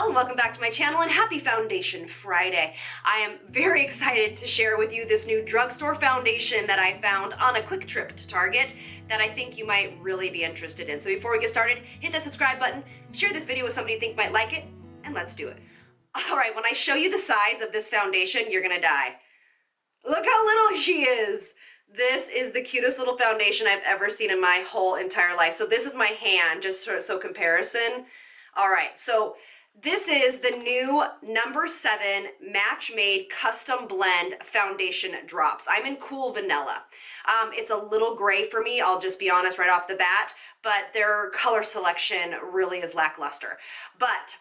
Elle and welcome back to my channel and happy Foundation Friday. I am very excited to share with you this new drugstore foundation that I found on a quick trip to Target that I think you might really be interested in. So before we get started, hit that subscribe button, share this video with somebody you think might like it, and let's do it. All right, when I show you the size of this foundation, you're gonna die. Look how little she is. This is the cutest little foundation I've ever seen in my whole entire life. So this is my hand, just so comparison. All right, so this is the new No7 Match Made Custom Blend Foundation Drops. I'm in Cool Vanilla. It's a little gray for me, I'll just be honest right off the bat, but their color selection really is lackluster. But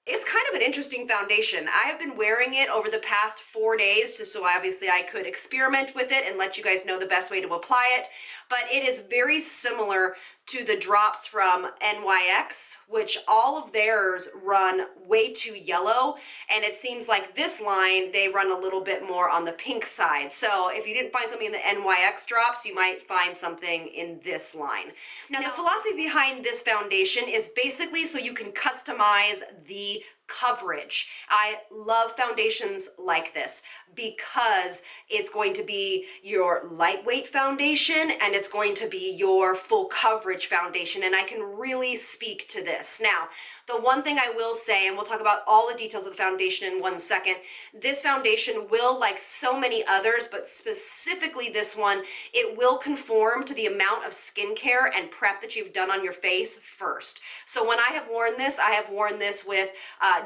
it's kind of an interesting foundation. I have been wearing it over the past 4 days, just so obviously I could experiment with it and let you guys know the best way to apply it. But it is very similar to the drops from NYX, which all of theirs run way too yellow. And it seems like this line, they run a little bit more on the pink side. So if you didn't find something in the NYX drops, you might find something in this line. Now, the philosophy behind this foundation is basically so you can customize the coverage. I love foundations like this because it's going to be your lightweight foundation and it's going to be your full coverage foundation, and I can really speak to this. Now, the one thing I will say, and we'll talk about all the details of the foundation in 1 second, this foundation will, like so many others, but specifically this one, it will conform to the amount of skincare and prep that you've done on your face first. So when I have worn this with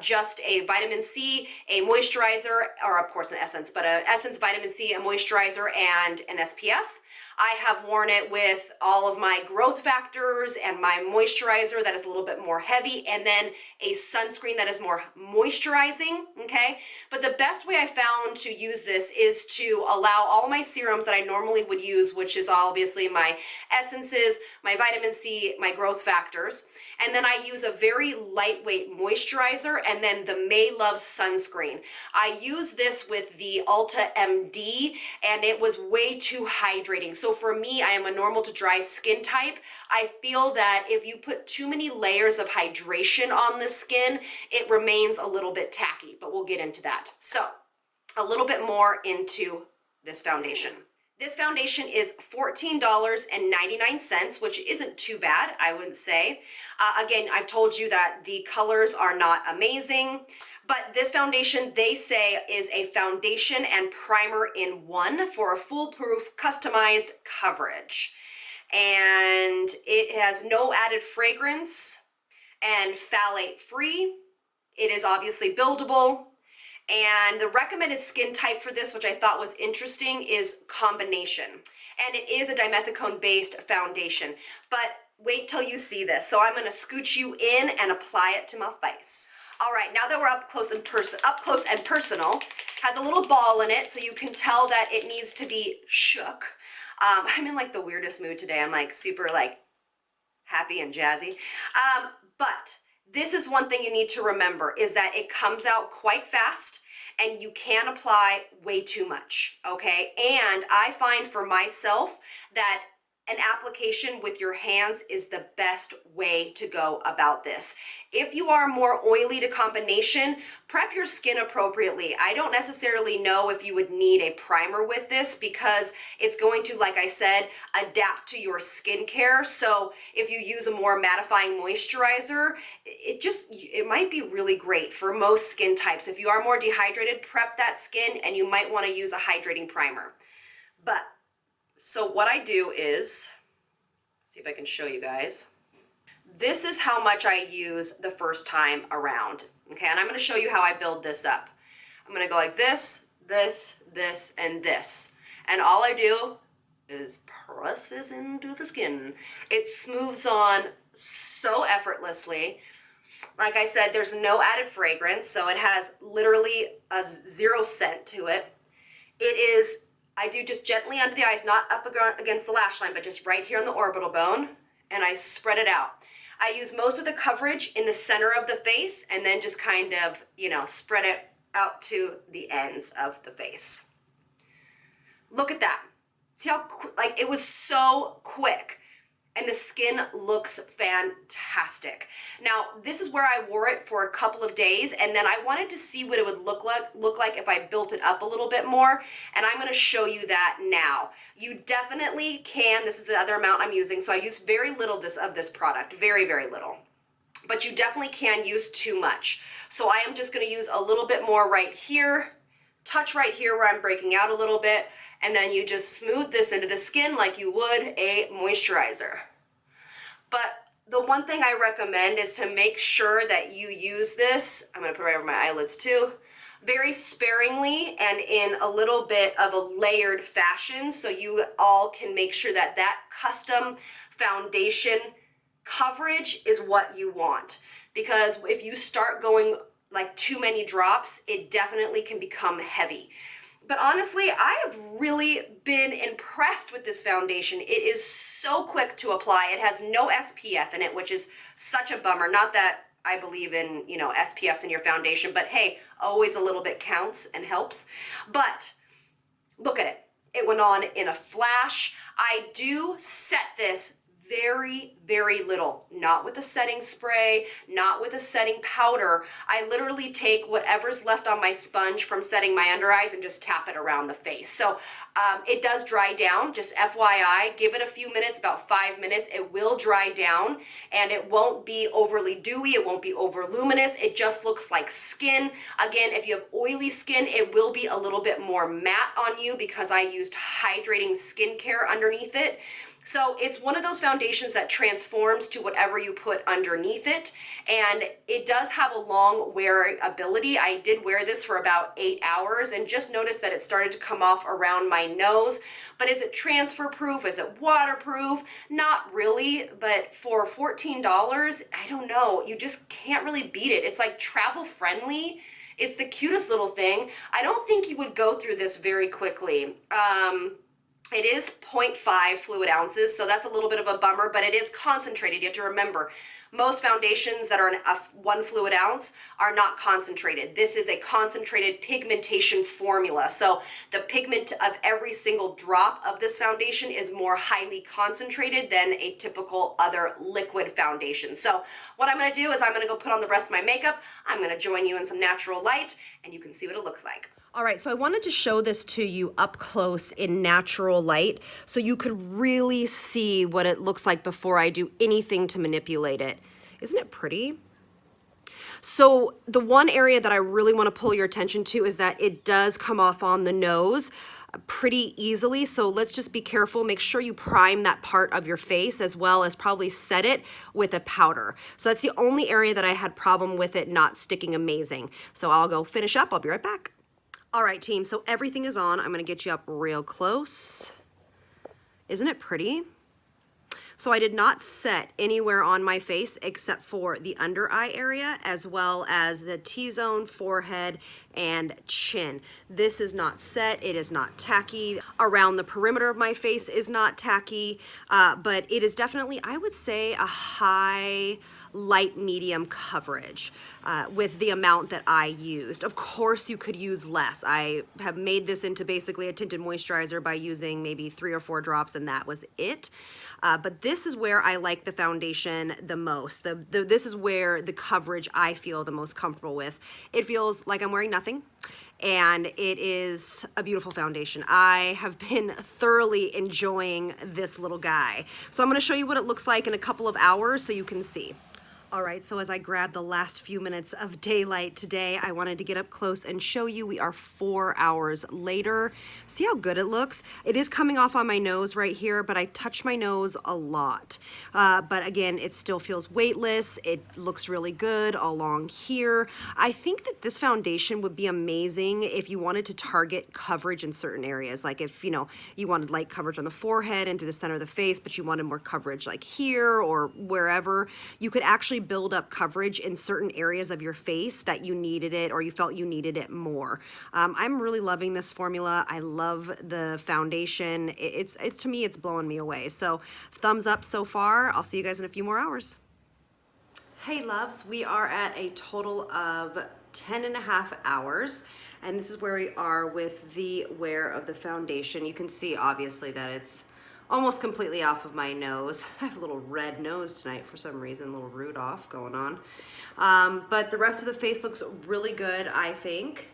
just a vitamin C, a moisturizer, or of course an essence, but an essence, vitamin C, a moisturizer, and an SPF. I have worn it with all of my growth factors and my moisturizer that is a little bit more heavy, and then a sunscreen that is more moisturizing, okay? But the best way I found to use this is to allow all my serums that I normally would use, which is obviously my essences, my vitamin C, my growth factors, and then I use a very lightweight moisturizer and then the May Love sunscreen. I use this with the Ulta MD and it was way too hydrating. So for me, I am a normal to dry skin type. I feel that if you put too many layers of hydration on the skin, it remains a little bit tacky, but we'll get into that. So a little bit more into this foundation. This foundation is $14.99, which isn't too bad, I wouldn't say. Again, I've told you that the colors are not amazing, but this foundation, they say, is a foundation and primer in one for a foolproof, customized coverage. And it has no added fragrance and phthalate free. It is obviously buildable. And the recommended skin type for this, which I thought was interesting, is combination. And it is a dimethicone-based foundation. But wait till you see this. So I'm going to scooch you in and apply it to my face. All right, now that we're up close and personal, has a little ball in it, so you can tell that it needs to be shook. I'm in like the weirdest mood today. I'm like super like happy and jazzy. But this is one thing you need to remember, is that it comes out quite fast and you can apply way too much, okay? And I find for myself that an application with your hands is the best way to go about this. If you are more oily to combination, prep your skin appropriately. I don't necessarily know if you would need a primer with this because it's going to, like I said, adapt to your skincare. So if you use a more mattifying moisturizer, it might be really great for most skin types. If you are more dehydrated, prep that skin and you might want to use a hydrating primer. But so what I do is, see if I can show you guys. This is how much I use the first time around, okay? And I'm gonna show you how I build this up. I'm gonna go like this, this, this, and this. And all I do is press this into the skin. It smooths on so effortlessly. Like I said, there's no added fragrance, so it has literally a 0 scent to it. I do just gently under the eyes, not up against the lash line, but just right here on the orbital bone, and I spread it out. I use most of the coverage in the center of the face and then just kind of, you know, spread it out to the ends of the face. Look at that. See how, like, it was so quick. and the skin looks fantastic. Now, this is where I wore it for a couple of days, and then I wanted to see what it would look like if I built it up a little bit more, and I'm gonna show you that now. You definitely can, this is the other amount I'm using, so I use very little of this product, very, very little. But you definitely can use too much. So I am just gonna use a little bit more right here, touch right here where I'm breaking out a little bit, and then you just smooth this into the skin like you would a moisturizer. But the one thing I recommend is to make sure that you use this, I'm gonna put it right over my eyelids too, very sparingly and in a little bit of a layered fashion, so you all can make sure that that custom foundation coverage is what you want. Because if you start going like too many drops, it definitely can become heavy. But honestly, I have really been impressed with this foundation. It is so quick to apply. It has no SPF in it, which is such a bummer. Not that I believe in, you know, SPFs in your foundation, but hey, always a little bit counts and helps. But look at it. It went on in a flash. I do set this very, very little, not with a setting spray, not with a setting powder. I literally take whatever's left on my sponge from setting my under eyes and just tap it around the face. So it does dry down, just FYI, give it a few minutes, about 5 minutes, it will dry down and it won't be overly dewy, it won't be over luminous, it just looks like skin. Again, if you have oily skin, it will be a little bit more matte on you because I used hydrating skincare underneath it. So it's one of those foundations that transforms to whatever you put underneath it. And it does have a long wearability. I did wear this for about 8 hours and just noticed that it started to come off around my nose. But is it transfer proof? Is it waterproof? Not really, but for $14, I don't know. You just can't really beat it. It's like travel friendly. It's the cutest little thing. I don't think you would go through this very quickly. It is 0.5 fluid ounces, so that's a little bit of a bummer, but it is concentrated. You have to remember, most foundations that are in 1 fluid ounce are not concentrated. This is a concentrated pigmentation formula. So the pigment of every single drop of this foundation is more highly concentrated than a typical other liquid foundation. So what I'm gonna do is I'm gonna go put on the rest of my makeup. I'm gonna join you in some natural light and you can see what it looks like. All right, so I wanted to show this to you up close in natural light so you could really see what it looks like before I do anything to manipulate it. Isn't it pretty? So the one area that I really want to pull your attention to is that it does come off on the nose pretty easily. So let's just be careful. Make sure you prime that part of your face as well as probably set it with a powder. So that's the only area that I had problem with it not sticking amazing. So I'll go finish up. I'll be right back. All right, team, so everything is on. I'm gonna get you up real close. Isn't it pretty? So I did not set anywhere on my face except for the under eye area as well as the T-zone, forehead, and chin. This is not set, it is not tacky. Around the perimeter of my face is not tacky, but it is definitely, I would say, a high light medium coverage with the amount that I used. Of course you could use less. I have made this into basically a tinted moisturizer by using maybe 3 or 4 drops and that was it. But this is where I like the foundation the most. This is where the coverage I feel the most comfortable with. It feels like I'm wearing nothing. And it is a beautiful foundation. I have been thoroughly enjoying this little guy. So I'm gonna show you what it looks like in a couple of hours so you can see. All right, so as I grab the last few minutes of daylight today, I wanted to get up close and show you we are 4 hours later. See how good it looks? It is coming off on my nose right here, but I touch my nose a lot. But again, it still feels weightless. It looks really good along here. I think that this foundation would be amazing if you wanted to target coverage in certain areas. Like if, you know, you wanted light coverage on the forehead and through the center of the face, but you wanted more coverage like here or wherever, you could actually build up coverage in certain areas of your face that you needed it or you felt you needed it more. I'm really loving this formula. I love the foundation. It's to me, it's blowing me away. So thumbs up so far. I'll see you guys in a few more hours. Hey loves, we are at a total of 10.5 hours. And this is where we are with the wear of the foundation. You can see obviously that it's almost completely off of my nose. I have a little red nose tonight for some reason, a little Rudolph going on. But the rest of the face looks really good, I think.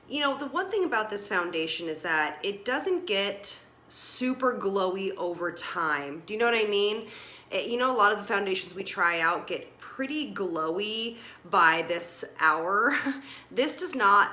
You know, the one thing about this foundation is that it doesn't get super glowy over time. Do you know what I mean? You know, a lot of the foundations we try out get pretty glowy by this hour. This does not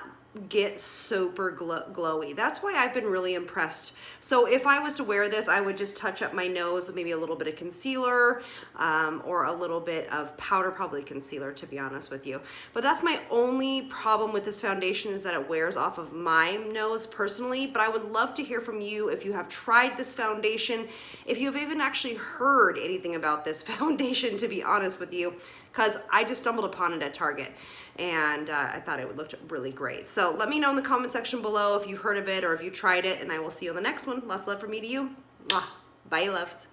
get super glowy. That's why I've been really impressed. So if I was to wear this, I would just touch up my nose with maybe a little bit of concealer or a little bit of powder, probably concealer, to be honest with you. But that's my only problem with this foundation, is that it wears off of my nose personally. But I would love to hear from you if you have tried this foundation, if you've even actually heard anything about this foundation, to be honest with you, because I just stumbled upon it at Target, and I thought it would look really great. So let me know in the comment section below if you've heard of it or if you tried it, and I will see you on the next one. Lots of love from me to you. Mwah. Bye, loves.